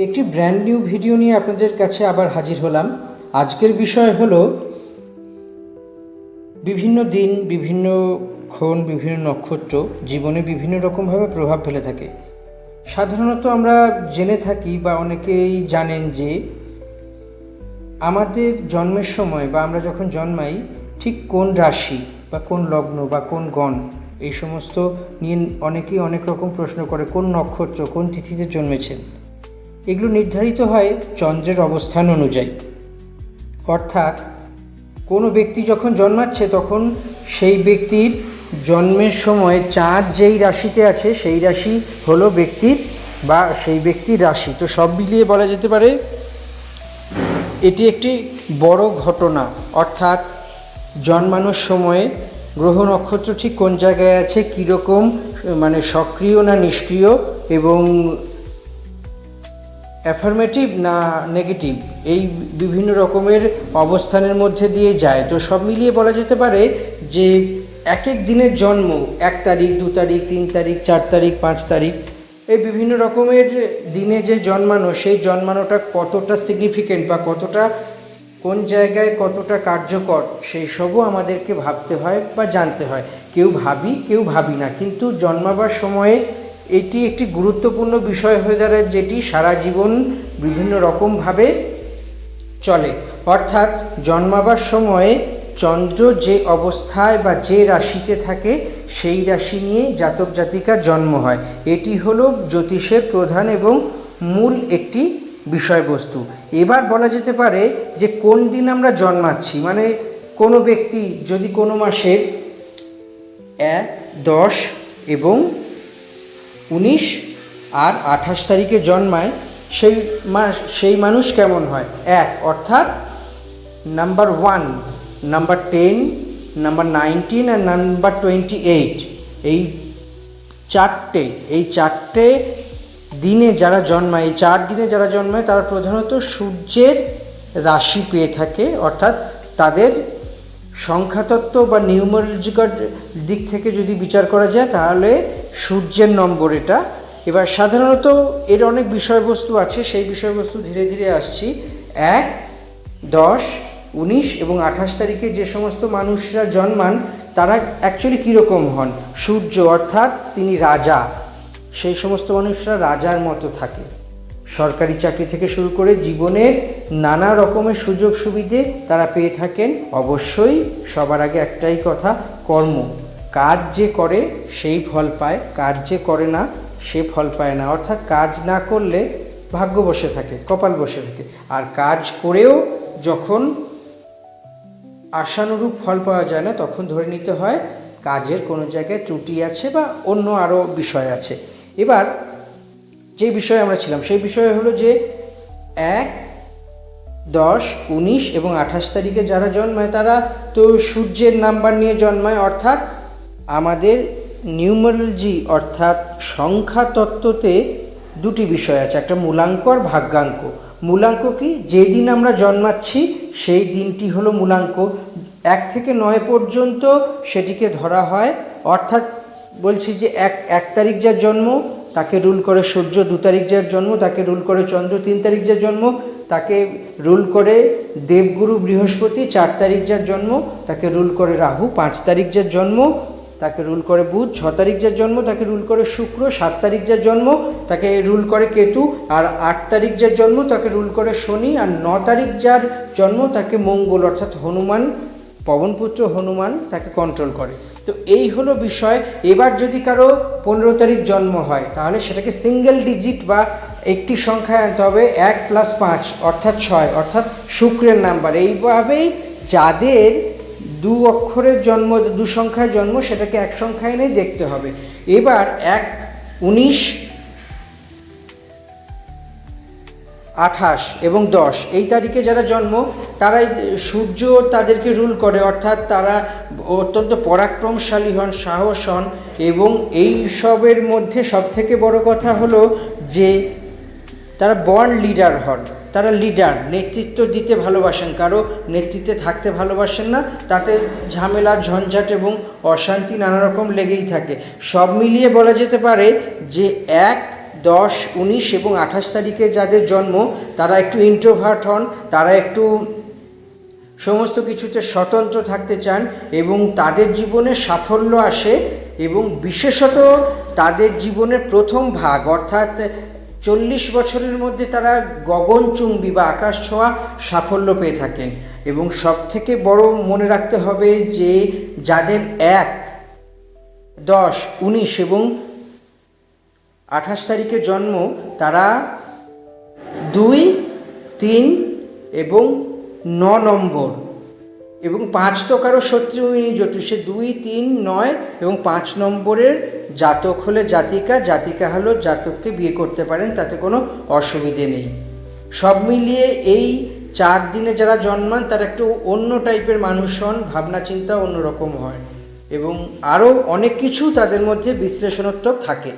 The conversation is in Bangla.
একটি ব্র্যান্ড নিউ ভিডিও নিয়ে আপনাদের কাছে আবার হাজির হলাম। আজকের বিষয় হলো বিভিন্ন দিন, বিভিন্ন ক্ষণ, বিভিন্ন নক্ষত্র জীবনে বিভিন্ন রকমভাবে প্রভাব ফেলে থাকে। সাধারণত আমরা জেনে থাকি বা অনেকেই জানেন যে আমাদের জন্মের সময় বা আমরা যখন জন্মাই ঠিক কোন রাশি বা কোন লগ্ন বা কোন গণ, এই সমস্ত নিয়ে অনেকেই অনেক রকম প্রশ্ন করে। কোন নক্ষত্র, কোন তিথিতে জন্মেছেন, এগুলো নির্ধারিত হয় চন্দ্রের অবস্থান অনুযায়ী। অর্থাৎ কোনো ব্যক্তি যখন জন্মাচ্ছে তখন সেই ব্যক্তির জন্মের সময় চাঁদ যেই রাশিতে আছে সেই রাশি হলো ব্যক্তির বা সেই ব্যক্তির রাশি। তো সব মিলিয়ে বলা যেতে পারে এটি একটি বড় ঘটনা। অর্থাৎ জন্মানোর সময়ে গ্রহ নক্ষত্র ঠিক কোন জায়গায় আছে, কীরকম মানে সক্রিয় না নিষ্ক্রিয় এবং অ্যাফার্মেটিভ না নেগেটিভ, এই বিভিন্ন রকমের অবস্থানের মধ্যে দিয়ে যায়। তো সব মিলিয়ে বলা যেতে পারে যে এক এক দিনের জন্ম, 1 তারিখ, 2 তারিখ, 3 তারিখ, 4 তারিখ, 5 তারিখ, এই বিভিন্ন রকমের দিনে যে জন্মানো, সেই জন্মানোটা কতটা সিগনিফিকেন্ট বা কতটা কোন জায়গায় কতটা কার্যকর, সেই সবও আমাদেরকে ভাবতে হয় বা জানতে হয়। কেউ ভাবি, কেউ ভাবি না, কিন্তু জন্মাবার সময়ে এটি একটি গুরুত্বপূর্ণ বিষয় হয়ে দাঁড়ায়, যেটি সারা জীবন বিভিন্ন রকমভাবে চলে। অর্থাৎ জন্মাবার সময়ে চন্দ্র যে অবস্থায় বা যে রাশিতে থাকে সেই রাশি নিয়ে জাতক জাতিকার জন্ম হয়। এটি হলো জ্যোতিষের প্রধান এবং মূল একটি বিষয়বস্তু। এবার বলা যেতে পারে যে কোন দিন আমরা জন্মাচ্ছি, মানে কোনো ব্যক্তি যদি কোনো মাসের 1, 10 এবং 19 আর 28 তারিখে জন্মায়, সেই মানুষ কেমন হয়? 1 অর্থাৎ নাম্বার 1, নাম্বার 10, নাম্বার 19 আর নাম্বার 28, এই চারটে দিনে যারা জন্মায়, এই 4 দিনে যারা জন্মায় তারা প্রধানত সূর্যের রাশি পেয়ে থাকে। অর্থাৎ তাদের সংখ্যাতত্ত্ব বা নিউমারোলজিক্যাল দিক থেকে যদি বিচার করা যায় তাহলে সূর্যের নম্বর এটা। এবার সাধারণত এর অনেক বিষয়বস্তু আছে, সেই বিষয়বস্তু ধীরে ধীরে আসছি। 1, 10, 19 এবং 28 তারিখে যে সমস্ত মানুষরা জন্মান তারা অ্যাকচুয়ালি কীরকম হন? সূর্য অর্থাৎ তিনি রাজা, সেই সমস্ত মানুষরা রাজার মতো থাকে। সরকারি চাকরি থেকে শুরু করে জীবনের নানা রকমের সুযোগ সুবিধে তারা পেয়ে থাকেন। অবশ্যই সবার আগে একটাই কথা, কর্ম। কাজ যে করে সেই ফল পায়, কাজ যে করে না সে ফল পায় না। অর্থাৎ কাজ না করলে ভাগ্য বসে থাকে, কপাল বসে থাকে। আর কাজ করেও যখন আশানুরূপ ফল পাওয়া যায় না তখন ধরে নিতে হয় কাজের কোনো জায়গায় ত্রুটি আছে বা অন্য আরও বিষয় আছে। এবার যে বিষয়ে আমরা ছিলাম সেই বিষয় হলো যে 1, 10, 19 এবং 28 তারিখে যারা জন্মায় তারা তো সূর্যের নাম্বার নিয়ে জন্মায়। অর্থাৎ আমাদের নিউমারোলজি অর্থাৎ সংখ্যাতত্ত্বতে দুটি বিষয় আছে, একটা মূলাঙ্ক আর ভাগ্যাঙ্ক। মূলাঙ্ক কি? যেদিন আমরা জন্মাচ্ছি সেই দিনটি হলো মূলাঙ্ক। 1 থেকে 9 পর্যন্ত সেটিকে ধরা হয়। অর্থাৎ বলছি যে 1 তারিখ যার জন্ম তাকে রুল করে সূর্য, 2 তারিখ যার জন্ম তাকে রুল করে চন্দ্র, 3 তারিখ যার জন্ম তাকে রুল করে দেবগুরু বৃহস্পতি, 4 তারিখ যার জন্ম তাকে রুল করে রাহু, 5 তারিখ যার জন্ম তাকে রুল করে বুধ, 6 তারিখ যার জন্ম তাকে রুল করে শুক্র, 7 তারিখ যার জন্ম তাকে রুল করে কেতু, আর 8 তারিখ যার জন্ম তাকে রুল করে শনি, আর 9 তারিখ যার জন্ম তাকে মঙ্গল অর্থাৎ হনুমান, পবনপুত্র হনুমান তাকে কন্ট্রোল করে। তো এই হলো বিষয়। এবার যদি কারো 15 তারিখ জন্ম হয় তাহলে সেটাকে সিঙ্গেল ডিজিট বা একটি সংখ্যায় আনতে হবে, 1 + 5 অর্থাৎ 6, অর্থাৎ শুক্রের নাম্বার। এইভাবেই যাদের 2 অক্ষরের জন্ম, 2 সংখ্যায় জন্ম, সেটাকে এক সংখ্যায় এনে দেখতে হবে। এবার 1, 19, 28 এবং 10 এই তারিখে যারা জন্ম তারাই সূর্য তাদেরকে রুল করে। অর্থাৎ তারা অত্যন্ত পরাক্রমশালী হন, সাহস হন, এবং এই সবের মধ্যে সবথেকে বড় কথা হলো যে তারা বর্ন লিডার হন। তারা লিডার, নেতৃত্ব দিতে ভালোবাসেন, কারো নেতৃত্বে থাকতে ভালোবাসেন না, তাতে ঝামেলা ঝঞ্ঝাট এবং অশান্তি নানা রকম লেগেই থাকে। সব মিলিয়ে বলা যেতে পারে যে 1, 10, 19 এবং 28 তারিখে যাদের জন্ম তারা একটু ইন্ট্রোভার্ট হন, তারা একটু সমস্ত কিছুতে স্বতন্ত্র থাকতে চান এবং তাদের জীবনে সাফল্য আসে এবং বিশেষত তাদের জীবনের প্রথম ভাগ অর্থাৎ 40 বছরের মধ্যে তারা গগনচুম্বী বা আকাশ ছোঁয়া সাফল্য পেয়ে থাকেন। এবং সবথেকে বড় মনে রাখতে হবে যে যাদের 1, 10, 19 এবং 28 তারিখে জন্ম তারা 2, 3 এবং 9 নম্বর এবং 5 তো কারো শত্রুমিনী জ্যোতিষে 2, 3, 9 এবং 5 নম্বরের জাতক হলে জাতিকা হলো জাতককে বিয়ে করতে পারেন, তাতে কোনো অসুবিধে নেই। সব মিলিয়ে এই 4 দিনে যারা জন্মান তারা একটু অন্য টাইপের মানুষ হন, ভাবনা চিন্তা অন্যরকম হয় এবং আরও অনেক কিছু তাদের মধ্যে বিশ্লেষণাত্মক থাকে।